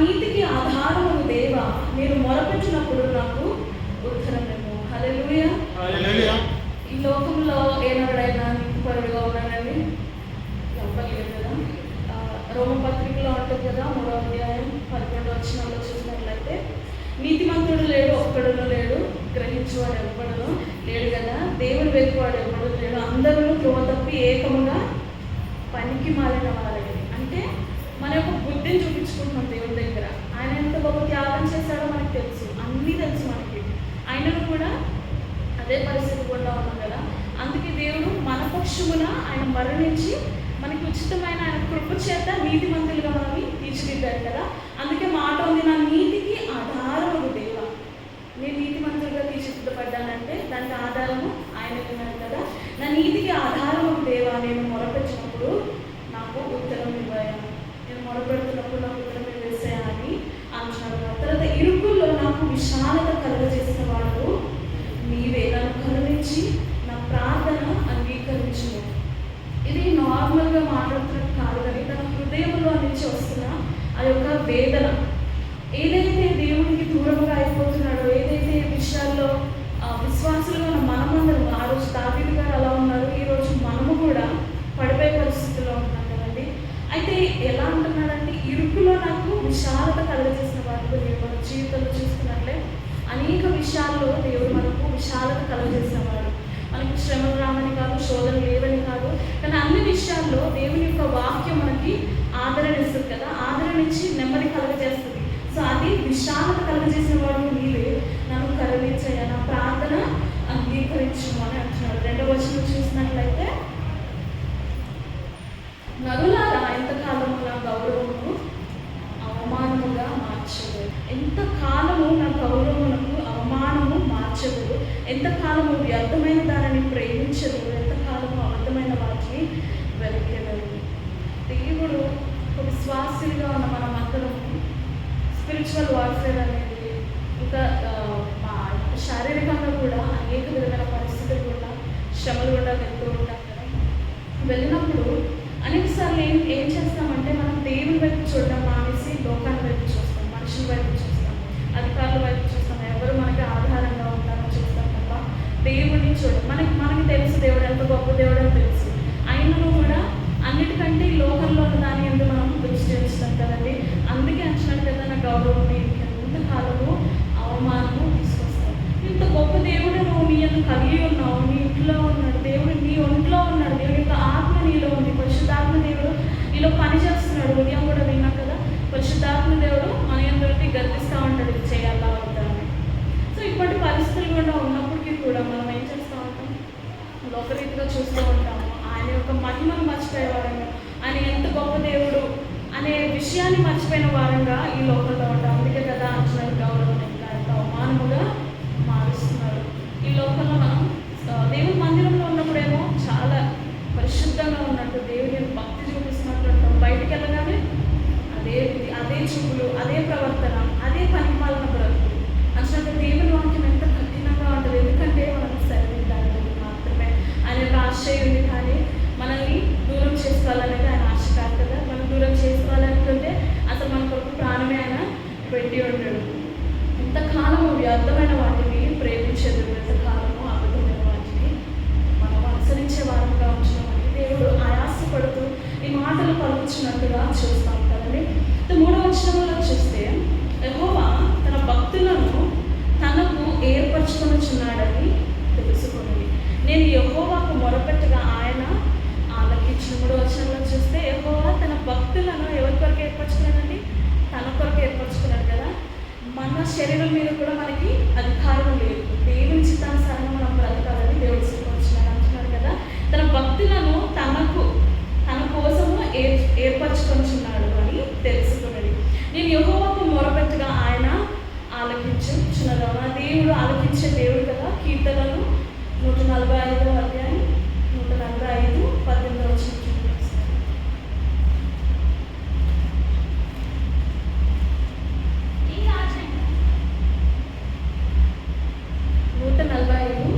నీతికి ఆధారము దేవా, నేను మొరపెట్టినప్పుడు నాకు ఉత్తరమేమో. హల్లెలూయా. హల్లెలూయా. ఈ లోకంలో ఏనాడైనా నీతిపరుడుగా ఉన్నానండి? చెప్పలేదు కదా. రోమపత్రికలో ఉంటుంది కదా, 3వ అధ్యాయం 11వ వచనంలో చూసినట్లయితే, నీతిమంతుడు లేడు, ఒక్కడును లేడు, గ్రహించేవాడు ఎవ్వడును లేడు కదా, దేవుడు వెతుకువాడు ఎవ్వడు లేడు, అందరూ త్రోవ తప్పి ఏకముగా పనికి మారిన వారండి. అంటే మన యొక్క బుద్ధిని చూపించుకుంటున్నాం దేవుడి దగ్గర. ఆయన ఎంత గొప్ప త్యాగం చేశాడో మనకు తెలుసు, అన్నీ తెలుసు మనకి. ఆయనను కూడా అదే పరిస్థితి కూడా ఉన్నాం కదా. అందుకే దేవుడు మన పక్షమున ఆయన మరణించి మనకి ఉచితమైన ఆయన కృప చేత నీతిమంతులుగా మనల్ని తీర్చిదిద్దాడు కదా. అందుకే మాట ఉంది, నా నీతికి ఆధారము దేవా. నేను నీతిమంతులుగా తీర్చిదిద్దపడ్డానంటే దానికి ఆధారము ఆయన విన్నాను కదా. నా నీతికి ఆధారము దేవా, నేను మొరపెట్టినప్పుడు నాకు ఉత్తరం ఇవ్వాను. నేను మొరపెడుతున్నప్పుడు నాకు ఉత్తరం ఇవ్వేసాయా అని అంటున్నాడు. తర్వాత ఇరుకుల్లో నాకు విశాలత కలుగజేసిన వాడు నీవే, నన్ను కరుణించి నా ప్రార్థన అంగీకరించును. ఇది నార్మల్గా మాట్లాడుతున్నట్టు కాదు, కానీ తన హృదయంలో నుంచి వస్తున్న ఆ యొక్క వేదన. ఏదైతే దేవునికి దూరంగా అయిపోతున్నాడో, ఏదైతే విషయాల్లో విశ్వాసులుగా ఉన్న మనమందరం, ఆ రోజు దావీదు గారు అలా ఉన్నారు, ఈరోజు మనము కూడా పడిపోయే పరిస్థితుల్లో ఉన్నాం కదండి. అయితే ఎలా అంటున్నాడంటే, ఇరుకులో నాకు విశాలత కలుగజేసిన వాడు. నేను మన జీవితంలో చూసుకున్నట్లే అనేక విషయాల్లో దేవుడు మనకు విశాలత కలుగజేసిన వాడు. మనకి శ్రమలు రావని కాదు, శోధనలు లేవని కాదు, కానీ అన్ని విషయాల్లో దేవుని యొక్క వాక్యం మనకి ఆదరణ ఇస్తుంది కదా. ఆదరణ ఇచ్చి నెమ్మది కలుగజేస్తుంది. సో అది విశాలత కలుగజేసిన వాడు నీవే, నన్ను కరుణించయ్యా, నా ప్రార్థన అంగీకరించు అని అంటున్నాడు. 2వ వచనం చూసినట్లయితే, నరులారా ఎంతకాలము నా గౌరవము అవమానముగా మార్చదు. ఎంతకాలము నా గౌరవమునకు అవమానము మార్చదు, ఎంతకాలము వ్యర్థమైన దానిని ప్రేమించదు, ఎంతకాలము అబద్ధమైన వాటిని వెలిగేదరు. దేవుడు ఒక విశ్వాసులుగా ఉన్న మనం అందరము స్పిరిచువల్ వార్ఫేర్ అనేది ఇంకా శారీరకంగా కూడా అనేక విధమైన పరిస్థితులు కూడా శ్రమలు కూడా వెళ్తూ ఉంటాం కదా. వెళ్ళినప్పుడు అనేకసార్లు ఏం చేస్తామంటే, మనం దేవుని వైపు చూడడం మానేసి లోకాన్ని వైపు చూస్తాం, మనుషుల వైపు చూస్తాం, అధికారుల వైపు చూస్తాం, ఎవరు మనకి ఆధారంగా ఉంటారో చూస్తాం తప్ప దేవుడిని చూడం. మనకి తెలుసు దేవుడు ఎంత గొప్ప దేవుడు అని తెలుసు. ఆయనను కూడా అన్నిటికంటే ఈ లోకంలో ఉన్న దాని ఎందుకు మనం దృష్టి ఉంచుతాం కదండి. అందుకే అంటున్నాడు కదా, నా గౌరవం ఎంతకాలము అవమానము తీసుకొస్తాం. ఇంత గొప్ప దేవుడు నువ్వు నీ అంత కలిగి ఉన్నావు, నీ ఇంట్లో ఉన్నాడు దేవుడు, నీ ఒంట్లో ఉన్నాడు, దేవుడి యొక్క ఆత్మ నీలో ఉంది, పరిశుద్ధాత్మ దేవుడు నీలో పని చేస్తున్నాడు. ఉదయం కూడా విన్నాం కదా, పరిశుద్ధాత్మ దేవుడు మన అందరికీ గర్తిస్తూ ఉంటాడు, ఇది చేయాలా వద్దా అని. సో ఇప్పటి పరిస్థితులు కూడా ఉన్నప్పటికీ కూడా మనం ఏం చేస్తూ ఉంటాం, లోకరీతిగా చూస్తూ ఉంటాము. ఆయన యొక్క మహిమను మర్చిపోయే వారంగా, ఆయన ఎంత గొప్ప దేవుడు అనే విషయాన్ని మర్చిపోయిన వారంగా ఈ లోకంలో ఉంటాం. అందుకే కదా అంటున్నారు, గౌరవం ఇంకా ఎంత అవమానముగా మారుస్తున్నారు. ఈ లోకంలో మనం దేవుని మందిరంలో ఉన్నప్పుడేమో చాలా పరిశుద్ధంగా ఉన్నట్టు, దేవుని భక్తి చూపిస్తున్నట్టు ఉంటాం. బయటికి వెళ్ళగానే అదే చూపులు, అదే ప్రవర్తన, అదే పనిపాలన బ్రతుకు. అసలు దేవుని వాక్యం ఎంత కఠినంగా ఉంటుంది. ఎందుకంటే మనం సరిదిద్దాలి మాత్రమే ఆయన యొక్క ఆశయం ఉంది, కానీ మనల్ని దూరం చేసుకోవాలనేది ఆయన ఆశ కాదు కదా. మనం దూరం చేసుకోవాలనుకుంటే అసలు మన కొరకు ప్రాణమే ఆయన పెట్టి ఉంటాడు. ఇంతకాలము వ్యర్థమైన వాటిని ప్రేమించేది, ఎంతకాలము అబద్ధమైన వాటిని మనం అనుసరించే వారంగా ఉంచినామని దేవుడు ఆయాసపడుతూ ఈ మాటలు పలుకుతున్నట్టుగా చూస్తాం కదండి. 3వ వచనంలో చూస్తే, యెహోవా తన భక్తులను తనకు ఏర్పరచుకొనుచున్నాడని తెలుసుకుని నేను యెహోవాకు మొరపెట్టగా ఆయన ఆలకించిన. 3వ వచనంలో చూస్తే, యెహోవా తన భక్తులను ఎవరి కొరకు ఏర్పరచుకున్నాడండి? తన కొరకు ఏర్పరచుకున్నాడు కదా. మన శరీరం మీద కూడా మనకి అధికారం లేదు. దేవుని చిత్తానుసారంగా మనం బ్రతకాలని దేవుడు సిద్ధపరిచినాడు అంటున్నాడు కదా. తన భక్తులను తన కోసము ఏర్పరచుకొనుచున్నాడు అని తెలుసుకున్నది. నేను యెహోవాకు మొరపెట్టగా ఆయన ఆలకించుచున్నాడు. నా దేవుడు ఆలకించే దేవుడు కదా. కీర్తనలు 145వ అధ్యాయం 145, 18వ వచనం. 145:18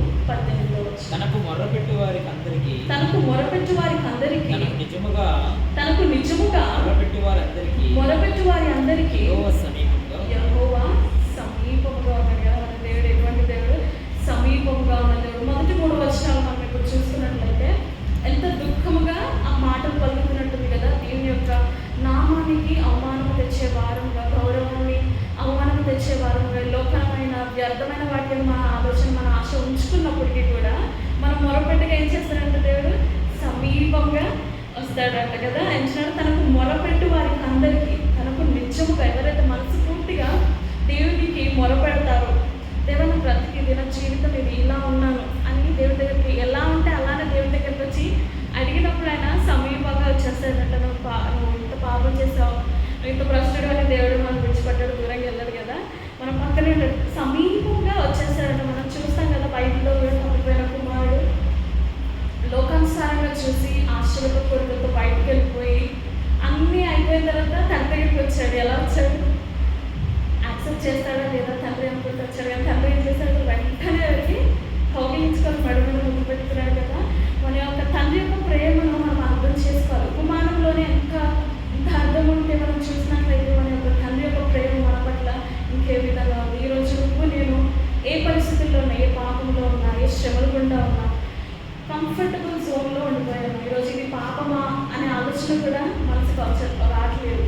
తనకు మొరపెట్టు వారికి అందరికీ తనకు నిజముగా మొరపెట్టు వారి అందరికీ అందరికీ యెహోవా సమీపంగా యెహోవా సమీపంగా ఉన్నాడు కదా. మన దేవుడు ఎటువంటి దేవుడు? సమీపంగా ఉన్న దేవుడు. మొదటి 3 వచనాలు మనం ఇప్పుడు చూసుకున్నట్లయితే ఎంత దుఃఖముగా ఆ మాటలు పలుకుతున్నట్టుంది కదా. దేవుని యొక్క నామానికి అవమానం తెచ్చే వారంగా, గౌరవాన్ని అవమానం తెచ్చే వారంగా, లోకమైన వ్యర్థమైన వాటి మన ఆలోచన, మన ఆశ ఉంచుకున్నప్పటికీ కూడా మనం మొరపెట్టగా ఏం చేస్తాడంటే దేవుడు సమీపంగా వస్తాడంట కదా. ఎంచినాడు తనకు మొరపెట్టు వారికి అందరికీ, తనకు నిత్యముగా ఎవరైతే మనస్ఫూర్తిగా దేవునికి మొరపెడతారో, దేవా నా బ్రతికి నా జీవితం ఇది ఇలా ఉన్నాను అని దేవుడి దగ్గరికి ఎలా ఉంటే అలానే దేవుడి దగ్గరికి వచ్చి అడిగినప్పుడు ఆయన సమీపంగా వచ్చేస్తాడంట. నువ్వు ఇంత పాపం చేసావు, నువ్వు ఇంత భ్రష్టుడు అని దేవుడు మనం విడిచిపెట్టాడు, దూరంగా వెళ్ళాడు కదా. మనం పక్కనే సమీపంగా వచ్చేస్తాడంట. మనం చూస్తాం కదా బైబిల్లో తప్పిపోయిన కుమారుడు లోకానుసారంగా చూసి ఆశలతో కోరికలతో బయటకు వెళ్ళిపోయి అన్నీ అయిపోయిన తర్వాత తండ్రి దగ్గరికి వచ్చాడు. ఎలా వచ్చాడు? యాక్సెప్ట్ చేస్తాడా లేదా తండ్రి అనుకుంటూ వచ్చాడు. కానీ తండ్రి ఏం చేశాడు? వెంటనే వెళ్ళి కౌగిలించుకొని మెడమని ముందు పెట్టుకున్నాడు కదా. మన యొక్క తండ్రి యొక్క ప్రేమను మనం అర్థం చేసుకోవాలి. ఉపమానంలోనే ఎంత అర్థం ఉంటే మనం చూసినట్లయితే మన యొక్క తండ్రి యొక్క ప్రేమ మన పట్ల ఇంకే విధంగా ఉంది. ఈరోజు నువ్వు నేను ఏ పరిస్థితుల్లో ఉన్నా, ఏ పాపంలో ఉన్నా, ఏ శ్రమలు గుండా ఉన్నా, కంఫర్టబుల్ జోన్లో ఉండిపోయాను. ఈరోజు ఇది పాపమా అనే ఆలోచన కూడా మనసుకు రావట్లేదు.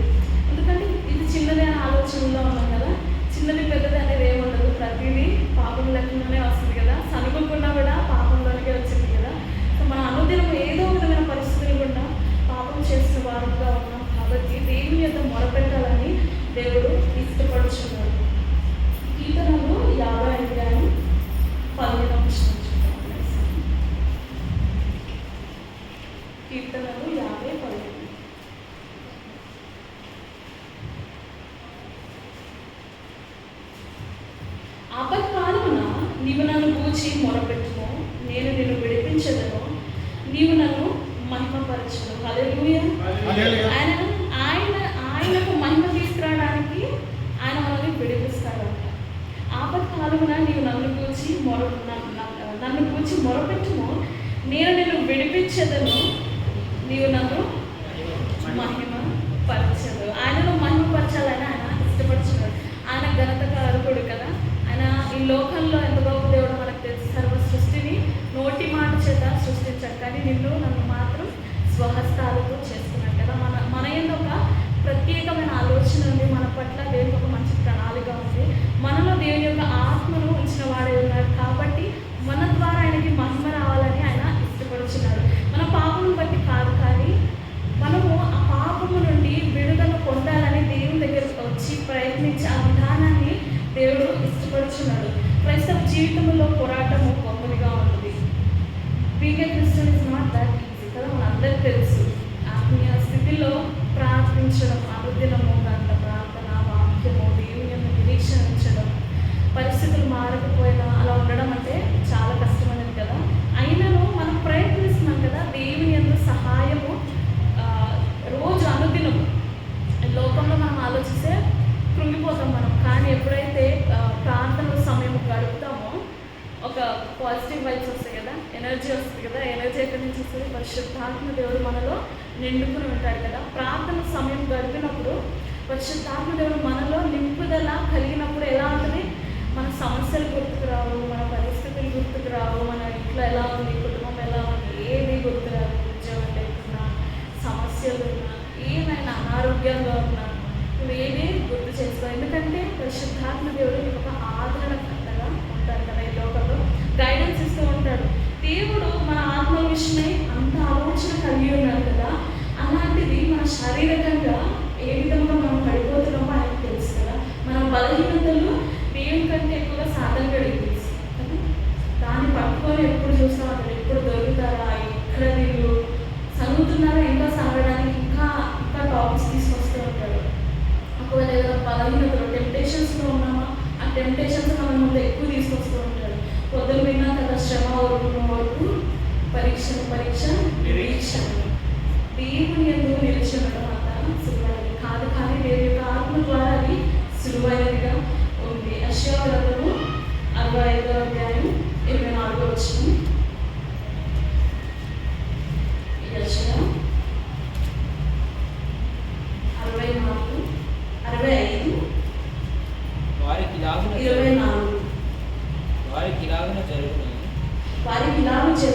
ఎందుకంటే ఇది చిన్నది అనే ఆలోచనలో ఉన్నాం కదా. చిన్నది పెద్దది అనేది ఏముండదు, ప్రతిదీ పాపం లెక్కలోనే వస్తుంది కదా. సనుగుకున్నా కూడా పాపంలోనే వచ్చింది కదా. సో మన అనుదినం ఏదో విధమైన పరిస్థితులు కూడా పాపం చేసిన వారుగా ఉన్నాం కాబట్టి దేవుని యొక్క మొరపెట్టాలని దేవుడు ఇష్టపడుచున్నాడు. కీర్తనలు 50:15 కీర్తనలు 50:15 ఆపత్కాలమున నీవు నన్ను గూర్చి మొరపెట్టుము, నేను నిన్ను విడిపించదను, నీవు నన్ను మహిమపరచును. హల్లెలూయా. ఆయనకు మహిమ తీసుకురావడానికి ఆయన మనల్ని విడిపిస్తాడంట. ఆపత్కాలమున నీవు నన్ను గూర్చి మొరపెట్టుము, నేను నిన్ను విడిపించదను, నీవు నన్ను మహిమ పరచదు. ఆయనను మహిమపరచాలని ఆయన ఇష్టపడుచున్నాడు. ఆయన ఘనతకారకుడు కదా. ఆయన ఈ లోకంలో ఎంత గొప్ప దేవుడో మనకు తెలుసు. సర్వ సృష్టిని నోటి మాట చేత సృష్టించాడు, కానీ నిన్ను నన్ను మాత్రం స్వహస్తాలతో చేసుకున్నాడు కదా. మన ఏందో ఒక ప్రత్యేకమైన ఆలోచన ఉంది, మన పట్ల దేవునికి ఒక మంచి ప్రణాళిక ఉంది. మనలో దేవుని యొక్క ఆత్మను ఉంచిన వాడే ఉన్నాడు కాబట్టి మన ద్వారా ఆయనకి మహిమ రావాలని ఆయన ఇష్టపడుచున్నాడు. మన పాపం బట్టి కాదు, కానీ మనము ఆ పాపము నుండి విడుదల పొందాలని దేవుని దగ్గరకు వచ్చి ప్రయత్నించి ఆ విధానాన్ని దేవుడు ఇష్టపడుచున్నాడు. క్రైస్తవ జీవితంలో పోరాటము గొప్పదిగా ఉంటుంది. Being a Christian is not that easy కదా. మనందరికీ తెలుసు. ఆత్మీయ స్థితిలో ప్రార్థించడం, అనుదినము గంట ప్రార్థన, వాక్యము, దేవుని యొక్క నిరీక్షణ ఉంచడం, పరిస్థితులు మారకపోయినా అలా ఉండడం అంటే చాలా కష్టమైనది కదా. అయినను మనం ప్రయత్నిస్తున్నాం కదా. దేవుని యొక్క సహాయము రోజు అనుదినము. లోకంలో మనం ఆలోచిస్తే కృంగిపోతాం మనం, కానీ ఎప్పుడైతే ప్రార్థన సమయం గడుపుతామో ఒక పాజిటివ్ వైబ్స్ వస్తాయి కదా, ఎనర్జీ వస్తుంది కదా. ఎనర్జీ ఎక్కడి నుంచి వస్తుంది? పరిశుద్ధాత్మ దేవుడు మనలో నిండుకుని ఉంటాడు కదా. ప్రార్థన సమయం గడిపినప్పుడు పరిశుద్ధాత్మ దేవుడు మనలో నింపుదల కలిగినప్పుడు ఎలా ఉంటుంది? మన సమస్యలు గుర్తుకురావు, మన పరిస్థితులు గుర్తుకురావు, మన ఇంట్లో ఎలా ఉంది, కుటుంబం ఎలా ఉంది, ఏది గుర్తురావు. ఉద్యోగం లేకున్నా, సమస్యలు ఉన్నా, ఏమైనా అనారోగ్యంగా ఉన్నా నువ్వు ఏది గుర్తు చేసుకో. ఎందుకంటే పరిశుద్ధాత్మ దేవుడు నీకు ఒక ఆదరణకర్తగా ఉంటాడు కదా. ఈ లోకంలో గైడెన్స్ ఇస్తూ ఉంటాడు. దేవుడు మన ఆత్మ విషయమై అంత ఆలోచన కలిగి ఉన్నాడు కదా. అలాంటిది మన శారీరకంగా ఏ విధంగా మనం పడిపోతున్నామో ఆయనకు తెలుసు కదా. మన బలహీనతలు దేవుని కంటే ఎక్కువగా సాధన గడిగి తెలుసు కదా. దాన్ని పట్టుకొని ఎప్పుడు చూస్తూ ఉంటాడు, ఎప్పుడు దొరుకుతారా, ఎక్కడ వీళ్ళు చదువుతున్నారా, ఇంకా సాగడానికి ఇంకా టాపిక్స్ తీసుకొస్తూ ఉంటాడు. ఒకవేళ ఏదైనా బలహీనతలు టెంప్టేషన్స్లో ఉన్నామా, ఆ టెంప్టేషన్స్ మన ముందు ఎక్కువ తీసుకొస్తూ ఉంటాడు. పొద్దున విన్నా కదా, శ్రమ వరకు పరీక్ష నిరీక్షణ. దేవుని ఎందుకు నిరీక్షణ అంతా సులువైనది కాదు, కానీ దేవుని యొక్క ఆత్మ ద్వారా అది సులువైనదిగా ఉంది. యెషయా గ్రంథము 65:24 యెషయా 65:24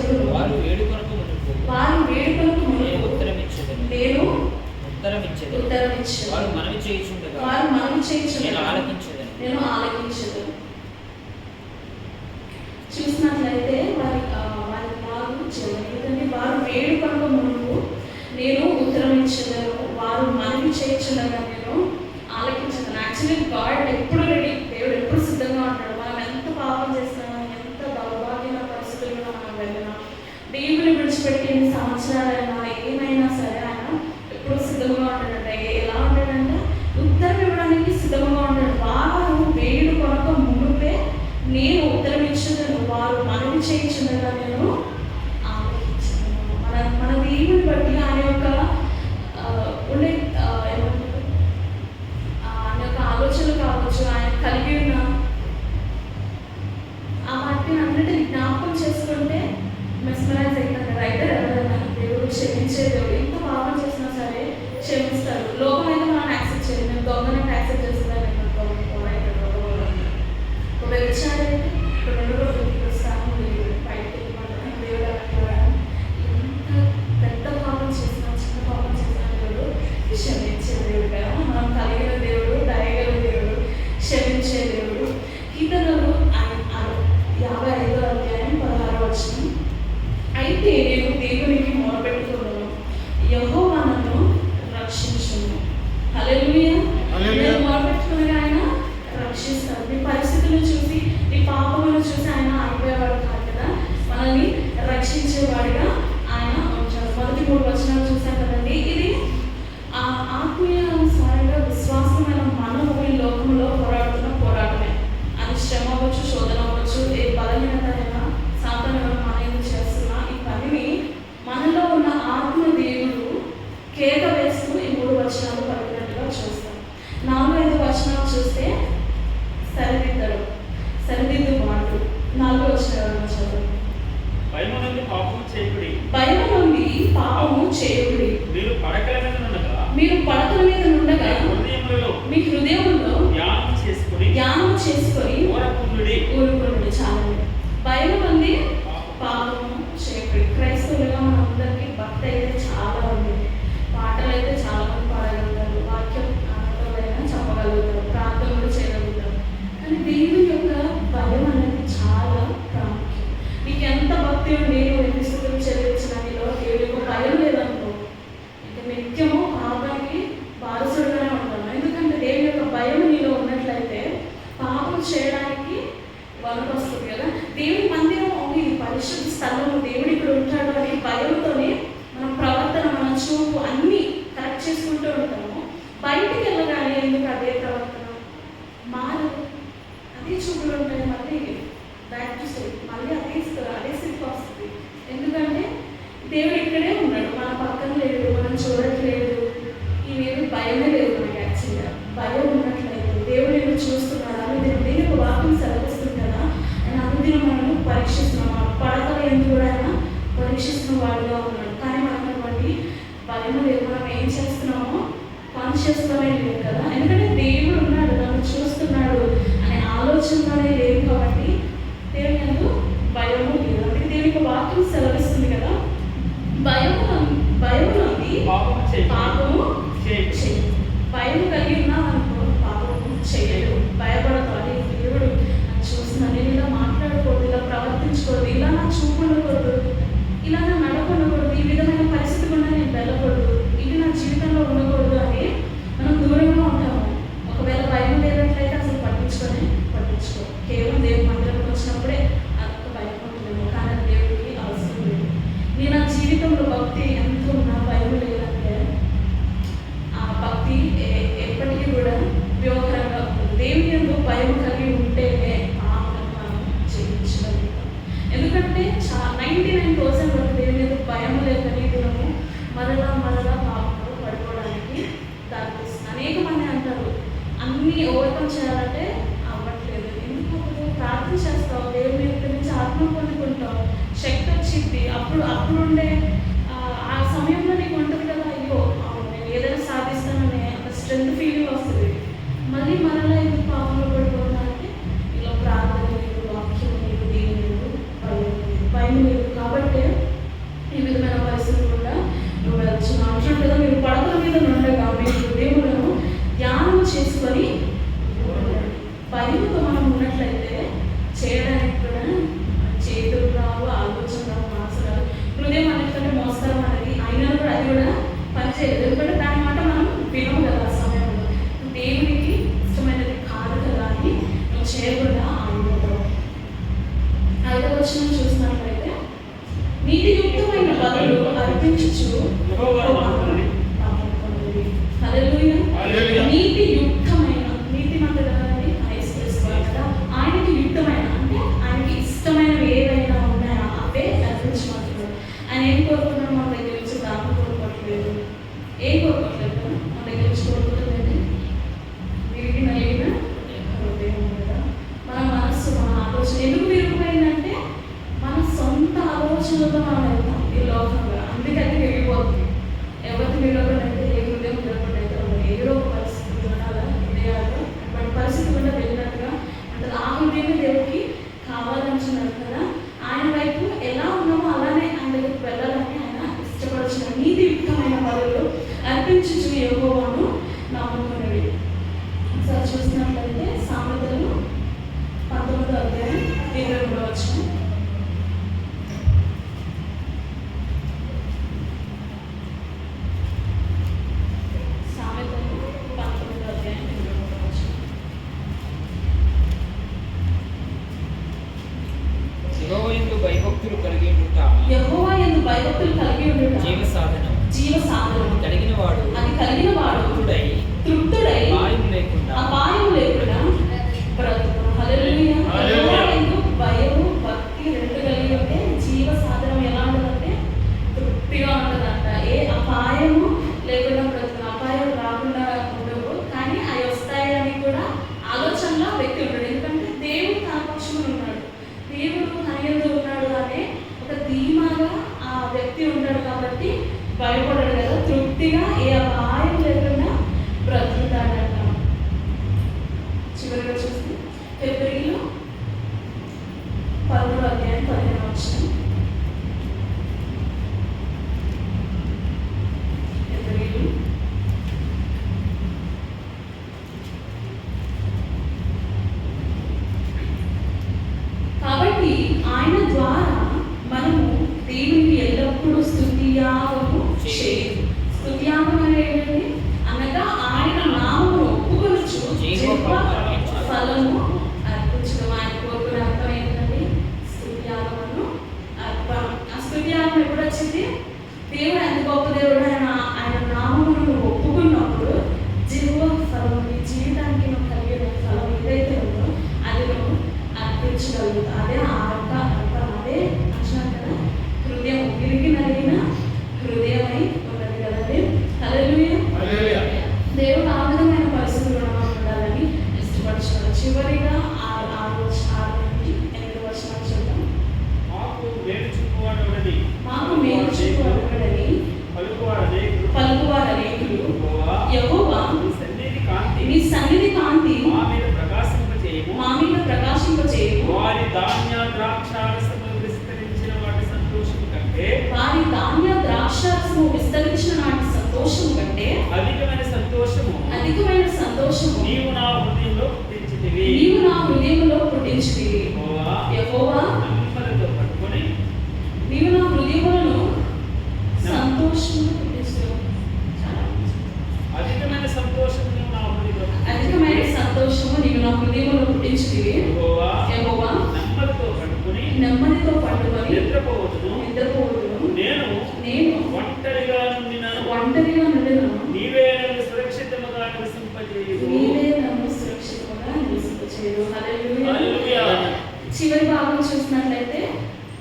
చెవులు వారు వేడుకొనక మునుపు నేను ఉత్తరమిచ్చేదను. వారు మనవి చేయుచుండగా నేను ఆలకించెదను. చూసినట్లయితే వారి వారు చెవులు, ఎందుకంటే వారు వేడుకొనక మునుపు నేను ఉత్తరం ఇచ్చేదను, వారు మనవి చేయుచుండగా నేను ఆలకించదను. యాక్చువల్లీ గాడ్ ఎప్పుడు రెడీ, దేవుడు ఎప్పుడు సిద్ధంగా ఉంటాడు. మనం ఎంత పాపం చేసినా, ఎంత దౌర్భాగ్యమైన పరిస్థితుల్లో మనం వెళ్ళినా, దేవుని విడిచిపెట్టి ఎన్ని సంవత్సరాలైనా ఏమైనా సరే ఆయన ఎప్పుడు సిద్ధంగా ఉంటాడంట. ఎలా ఉంటాడంటే ఉత్తరం ఇవ్వడానికి సిద్ధంగా ఉంటాడు. వారు వేడు కొనక మునుపే నేను ఉత్తరం ఇచ్చేదను, వారు మనవి చేయించుండగా నేను ఆలోచించను. మన దేవుని బట్టి ఆయన యొక్క ఉండే ఏమంటారు, ఆయన యొక్క ఆలోచనలు కావచ్చు, ఆయన కలిగి ఉన్న ఆ వాటిని అన్నిటిని జ్ఞాపకం చేసుకుంటే మెస్మరైజ్ అవుతాడు. రైటర్ ఎవరైనా దేవుడు క్షమించే దేవుడు, ఎంత పాపం చేసినా సరే క్షమిస్తాడు. లోకం అయితే మనం యాక్సెప్ట్ చేయలేదు. నేను దొంగనైతే యాక్సెప్ట్ చేస్తున్నాను. ఒక వ్యభిచారైతే ఇప్పుడు 2 రోజులకి వస్తాను బయటకు వెళ్ళిపోతాను. దేవుడు అంటాడు, ఎంత పెద్ద పాపం చేసినా చిన్న పాపం చేసినా దేవుడు క్షమించే దేవుడు కదా. మనం కలిగిన దేవుడు, దయగల దేవుడు, క్షమించే దేవుడు. కీర్తనలు 55వ అధ్యాయం 16వ వచనం, అయితే నేను దేవునికి మొరపెట్టుకున్నాను, యెహోవా నన్ను రక్షించును. హల్లెలూయా. నేను మొరపెట్టుకుని ఆయన రక్షిస్తాడు. నీ పరిస్థితులను చూసి, నీ పాపములను చూసి ఆయన అయిపోయేవాడు కాదు కదా, మనల్ని రక్షించేవాడిగా ఆయన ఉంటాడు. మొదటి 3 వచనాలు చూసాం కదండి. ఇది ఆత్మీయానుసారంగా విశ్వాసమైన మనము ఈ లోకంలో పోరాడుతున్న పోరాటమే. అది శ్రమ అవ్వచ్చు, శోధన అవ్వచ్చు, ఏ బలహీనత అయినా సాతాను మనం చేస్తున్నా ఈ పనిని మనలో ఉన్న ఆత్మ దేవుడు కేక వేస్తూ ఈ 3 వచనాలు పలికినట్టుగా చూస్తాం. 4-5 వచనాలు చూస్తే సరిదిద్దుబాటు. 4వ వచనం చదువు. భయము నుండి పాపము చేయకుడి, మీరు పడకల మీద నుండగా మీ హృదయములో ధ్యానం చేసుకొని ఊరుకొనుడి. చాలండి. భయము నుండి పాపము చేయకుడి. క్రైస్తవులుగా మనందరికీ భక్తి అయితే చాలా ఉంది. పాటలు అయితే చాలా మంది పాడగలుగుతారు, వాక్యం ఆనందమైన చెప్పగలుగుతారు, ప్రార్థనలు చేయగలుగుతారు. కానీ దేవుని యొక్క భయం అనేది చాలా ప్రాముఖ్యం. నీకు ఎంత భక్తి ఉండి నువ్వు ఎన్ని స్థితులు చెల్లించిన నీలో దేవుని యొక్క భయం లేదనుకో, ఇక నిత్యము పాపానికి వారసుడుగానే ఉంటాను. ఎందుకంటే దేవుని యొక్క భయం నీలో ఉన్నట్లయితే పాపం చేయడానికి వరకు వస్తుంది కదా. దేవుని మందిరం ఇది పరిశుద్ధ స్థలము, దేవుడు ఇక్కడ ఉంటాడు అని భయంతోనే మన ప్రవర్తన, మన చూపు అన్నీ కరెక్ట్ చేసుకుంటూ ఉంటాము. బయటికి వెళ్ళగానే ఎందుకు అదే ప్రవర్తన మారదు, అదే చూపులు ఉంటాయి, మళ్ళీ బ్యాక్ టు స్టేట్, మళ్ళీ అదే స్థితికి వస్తుంది. ఎందుకంటే దేవుడు ఇక్కడే ఉన్నాడు, మన పక్కన లేడు, మనం చూడట్లేదు. ఇవేమి భయమే లేదు మనకి. యాక్చువల్గా భయం ఉన్నట్లయితే దేవుడు నేను చూస్తున్నాడు, అనుదినం నేను ఒక వాక్యం సెలవిస్తుంది కదా, ఆయన అనుదినం మనల్ని పరీక్షిస్తున్నాం. పడకలు ఎందుకు కూడా ఆయన పరీక్షిస్తున్న వాడుగా ఉన్నాడు. కానీ మనకు అటువంటి భయం లేదు. మనం ఏం చేస్తున్నామో కాన్షియస్గానే లేదు కదా, ఎందుకంటే దేవుడు ఉన్నాడు, నన్ను చూస్తున్నాడు అనే ఆలోచనలోనే లేదు. కాబట్టి దేవుని యందు భయము లేదు. అందుకే దేవుని యొక్క వాక్యం సెలవిస్తుంది కదా, భయము నుండి పాపము చేయదు. భయం కలిగి ఉన్నామనుకో పాపము చేయడు. భయపడతాడు. దేవుడు నన్ను చూస్తున్నాను, నేను ఇలా మాట్లాడకూడదు, ఇలా ప్రవర్తించకూడదు, ఇలా నా చూపు ఉండకూడదు, ఇలా నా నడక ఉండకూడదు, ఈ విధమైన పరిస్థితి కూడా నేను వెళ్ళకూడదు, ఇది నా జీవితంలో ఉండకూడదు అని మనం దూరంగా ఉంటాము. ఒకవేళ భయం లేనట్లయితే అసలు పట్టించుకో. కేవలం దేవుని మందిరంకి వచ్చినప్పుడే అదొక భయం ఉంటుందేమో, కానీ అది దేవుడికి అవసరం లేదు. నేను నా జీవితంలో భక్తి ఎంత ఉన్నా భయం లేదంటే ఆ భక్తి ఎప్పటికీ కూడా ఉపయోగకరంగా ఉంటుంది. దేవుని యందు భయం కలిగి ఉంటేనే పాపం మనం జయించగలుగుతాం. ఎందుకంటే 99% వరకు దేవుని యందు భయం లేకనే దినము మరలా పాపంలో పడిపోవడానికి దారితీస్తుంది. అనేక మంది అంటారు అన్నీ ఓవర్కమ్ చేయాలంటే అవ్వట్లేదు. ఎందుకు ప్రార్థన చేస్తావు, దేవుని యొక్క నుంచి ఆత్మ పొందుకుంటావు, శక్తి వచ్చింది, అప్పుడు ఉండే ఆ సమయంలో నీకు ఉంటుంది కదా, అయ్యో అవును నేను ఏదైనా సాధిస్తాననే ఒక స్ట్రెంత్ ఫీలింగ్ వస్తుంది. మళ్ళీ మరలా ఎందుకు పాపంలో పడిపోతానంటే ఇలా ప్రార్థన లేదు, వాక్యం లేదు, దేవుని లేదు, భయం లేదు. కాబట్టి చేయము. మా మీద ప్రకాశింపచేయము. వారి ధాన్య ద్రాక్షారసము విస్తరించిన వాటి సంతోషం కంటే, వారి ధాన్య ద్రాక్షారసము విస్తరించిన నాటి సంతోషము కంటే అధికమైన సంతోషము నీవు నా హృదయంలో పుట్టించితివి. నీవు నా హృదయంలో పుట్టించితివి. యెహోవా నెమ్మదితో పట్టుకొని నీవు నా హృదయములను సంతోషంగా పుట్టించావు. అధికమైన సంతోషము నీవు నా హృదయంలో అధికమైన సంతోషము నీవు నా హృదయంలో పుట్టించితివి. యెహోవా నెమ్మదితో పట్టుకొని నిద్రపోవదును. నేను ఒంటరిగా నుండినను. నీవే నన్ను సురక్షితముగా నివసింపజేయుదు. హల్లెలూయా. చివరి భాగం చూసినట్లయితే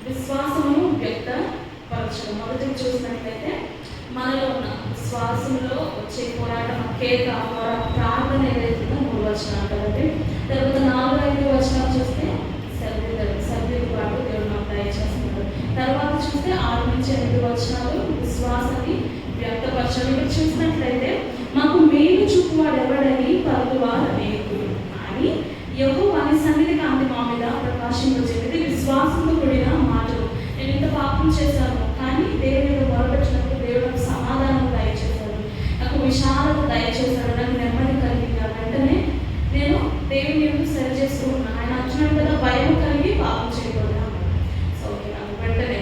విశ్వాసమును వ్యక్తపరచడం. మొదటి చూసినట్లయితే మనలో ఉన్న విశ్వాసంలో వచ్చే పోరాటం కేక ప్రార్థన ఏదైతుందో 3 వచనాలు కదండి. తర్వాత 4-5 వచనాలు చూస్తే సర్దిద్దుబాటు దేవుడు నాకు దయచేస్తున్నాడు. తర్వాత చూస్తే 6-8 వచనాలు విశ్వాసాన్ని వ్యక్తపరచడం. ఇక్కడ చూసినట్లయితే మాకు మేలు చూపువాడు ఎవడని పలుకువారు అనేకులు అని యెహోవాని సన్నిధి కాంతి మా మీద ప్రకాశింపచేది. విశ్వాసంతో కూడిన మాటలు. నేను ఇంత పాపం చేశాను, కానీ దేవుని మీద మొరపెట్టినప్పుడు దేవుడు నాకు సమాధానం దయచేశాడు, నాకు విశాలత దయచేశాడు, నాకు నెమ్మది కలిగి వెంటనే నేను దేవుని ఎందుకు సరి చేసుకుంటున్నాను. ఆయన అంటున్నాడు కదా, భయం కలిగి పాపం చేయకూడదు. సో ఓకే, నాకు వెంటనే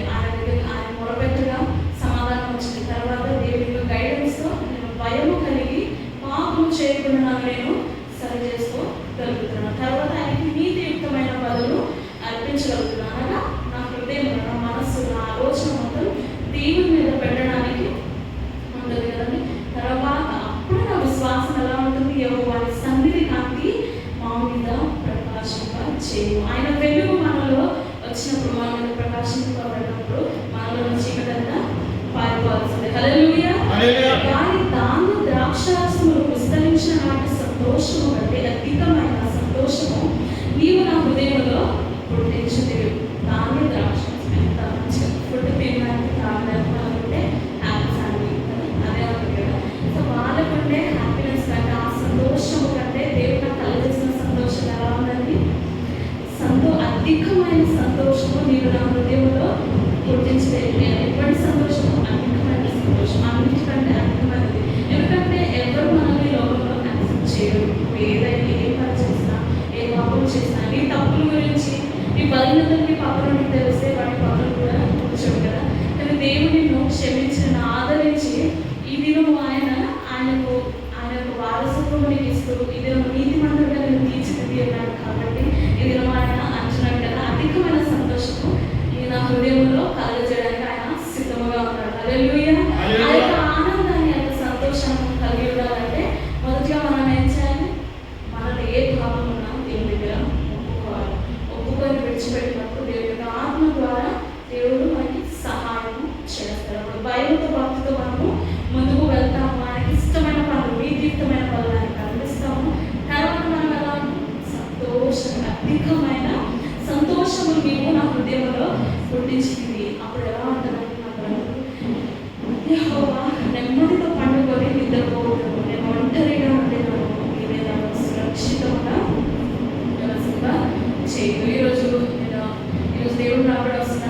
ఆయన మొరపెట్టగా సమాధానం వచ్చింది. తర్వాత దేవుని గైడెన్స్తో నేను భయము కలిగి పాపం చేయకుండా నన్ను నేను సరి చేసుకోగలుగుతున్నాను. తర్వాత ఆయనకి నీతియుక్తమైన బదులు అర్పించగలుగుతున్నాను. అనగా నా హృదయం, నా మనస్సు, నా ఆలోచన మొత్తం దేవుని మీద పెట్టడానికి ఉంటుంది కదండి. తర్వాత అప్పుడు నా విశ్వాసం ఎలా ఉంటుంది? యెహోవాని సన్నిధి కాంతి మా మీద ప్రకాశింపచేయు. ఆయన వెలుగు మనలో వచ్చినప్పుడు, మన మీద ప్రకాశింపబడినప్పుడు మనలో చీకటంతా పారిపోవాల్సిందే. హల్లెలూయా. వారి ధాన్య ద్రాక్షారసములు విస్తరించిన నాటి సంతోషము కంటే అధికమైన సంతోషము నీవు నా హృదయంలో పుట్టించితివి. ధాన్య ద్రాక్షారసం ఎంత మంచిగా ఫుడ్ తినడానికి తాగడానికి అనుకుంటే హ్యాపీ ఫ్యామిలీ అదే ఉంటుంది కదా. సో వాళ్ళకుండే హ్యాపీనెస్ కంటే, ఆ సంతోషము కంటే దేవుడు నాకు కలిగేసిన సంతోషం ఎలా ఉందండి? అధికమైన సంతోషము నీవు నా హృదయంలో పుట్టించలేదు. ఎటువంటి సంతోషము? అధికమైన సంతోషం, అన్నిటికంటే అధికమైనది. ఎందుకంటే ఎవరు మనల్ని లోకంలో యాక్సెప్ట్ చేయరు. ఏదైనా ఏ పని చేసినా, ఏ పాపం చేసినా, నీ తప్పుల గురించి, నీ బలహీనతలు, నీ పాపలు నీకు తెలిస్తే వాటి పాపలు కూడా కూర్చోడు కదా. కానీ దేవుడు నిన్ను క్షమించిన, ఆదరించి ఈ దినం ఆయనకు వారసత్వం నీకు ఇస్తూ ఈ దినం నీతిమంతుడిగా నేను తీర్చిదిద్ది అన్నాడు. కాబట్టి ఈ దినం ఆయన అంటున్నాడు కదా, అధికమైన సంతోషము ఈ నా హృదయంలో కలుగజేయడానికి ఆయన సిద్ధముగా ఉన్నాడు. హల్లెలూయా. ఆ యొక్క ఆనందాన్ని, ఆ యొక్క సంతోషాన్ని కలిగి ఉండాలంటే మొదటిగా మనం ఏం చేయాలి? మనలో ఏ భావం ఉన్నా దేవుని దగ్గర ఒప్పుకోవాలి. ఒప్పుకొని విడిచిపెట్టినప్పుడు దేవుని యొక్క ఆత్మ ద్వారా దేవుడు మనకి సహాయం చేస్తాడు. అప్పుడు భయంతో భక్తితో మనము ముందుకు వెళ్తాము. ఆయనకి ఇష్టమైన పనులు, నీతియుక్తమైన పనులు ఆయనకు అందిస్తాము. తర్వాత మనం ఎలా సంతోషంగా, అధికమైన సంతోషము నీవు నా హృదయంలో పుట్టించింది. అప్పుడు ఎలా ఉంటుందంటే నా బ్రతుకు, యెహోవా నెమ్మదితో పండుకొని నిద్రపోవడం, నేను ఒంటరిగా ఉండేదాను, నీవే నన్ను సురక్షితంగా చేయదు. ఈరోజు దేవుడు రాబడి వస్తున్నా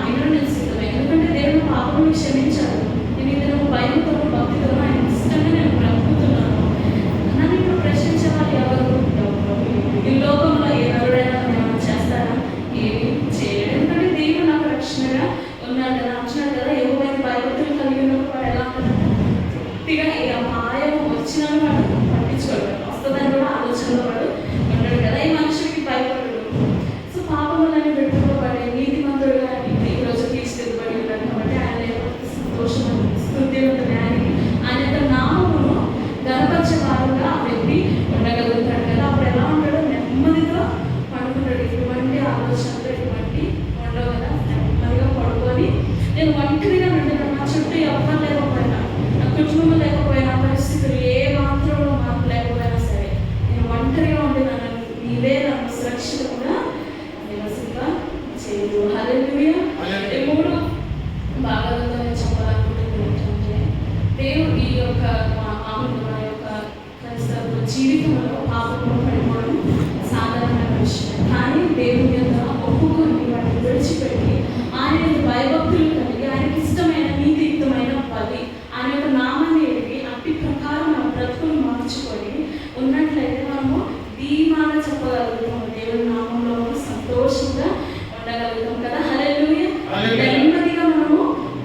ఆయన నేను సిద్ధమే. ఎందుకంటే దేవుడు పాపమును క్షమించాడు. నేను ఇద్దరు భయంతో, భక్తితో ఆయన ఇష్టంగా నేను బ్రతుకుతున్నాను. నన్ను ఇప్పుడు ప్రశ్నించే వాళ్ళు ఎవరు? ఈ లోకంలో ఏ నరుడైనా ఏమైనా చేస్తారా? ఏమి చేయలేదు. ఎందుకంటే దేవుడు నాకు రక్షణగా ఉన్నాడు కదా, అంటున్నాడు కదా. ఎవరైనా భయభక్తులు కలిగి ఉన్నప్పుడు వాడు ఎలా ఉంటాడంటే పూర్తిగా ఏ అపాయం వచ్చినా వాడు పట్టించుకోడు, వస్తుందని కూడా ఆలోచనలో వాడు ఉన్నాడు కదా. ఈ మనుషులకి భయపడడు. సో పాపములని పెట్టుకోబడి నీతిమంతుడుగా ఈరోజు తీర్చిదిద్దబడి ఉన్నాడు. కాబట్టి ఆయన సంతోషం స్తుతి ఉంటుంది. ఆయన యొక్క నామమును గణపరిచే వారుగా ఆ వ్యక్తి ఉండగలుగుతాడు కదా. అప్పుడు ఎలా ఉంటాడు? నెమ్మదితో పడుకుంటాడు. ఎటువంటి ఆలోచనలు ఎటువంటి ఉండవు కదా. నెమ్మదిగా పడుకొని నేను ఒంటరిగా ఉంటాను. నా చుట్టూ ఎవరు లేకపోయినా, నా కుటుంబం లేకపోయినా, పరిస్థితులు ఏ మాత్రంలో మార్పు లేకపోయినా సరే, నేను ఒంటరిగా ఉండి నీవే నన్ను సురక్షితంగా నివసింప చేయదు. హల్లెలూయా. ఈ 3 భాగాలతో నేను చెప్పాలనుకుంటున్నాను ఏంటంటే, దేవుడు ఈ యొక్క మామూలుగా మన యొక్క క్రైస్తవ జీవితంలో పాపంలో పడిపోవడం విషయం. కానీ దేవుని యొక్క ఒప్పుకొని వాటిని విడిచిపెట్టి ఆయన యొక్క భయభక్తులు కలిగి ఆయనకి ఇష్టమైన నీతియుక్తమైన బలి ఆయన యొక్క నామాన్ని ఎరిగి అట్టి ప్రకారం మన బ్రతుకులు మార్చుకొని ఉన్నట్లయితే మనము ధీమాగా చెప్పగలుగుతాము, దేవుని నామంలో సంతోషంగా ఉండగలుగుతాం కదా. హల్లెలూయా. హల్లెలూయా. నెమ్మదిగా మనము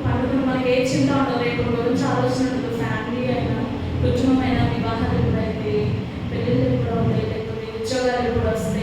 పండుగ మనకి ఏ చింత ఉండదు, రేపు గురించి ఆలోచన ఉండదు. ఫ్యామిలీ అయినా, కుటుంబమైన, వివాహాలు ఎప్పుడైతే, పెళ్ళిళ్ళు ఎప్పుడు అవుతాయి, లేకపోతే ఉద్యోగాలు ఎప్పుడు వస్తాయి,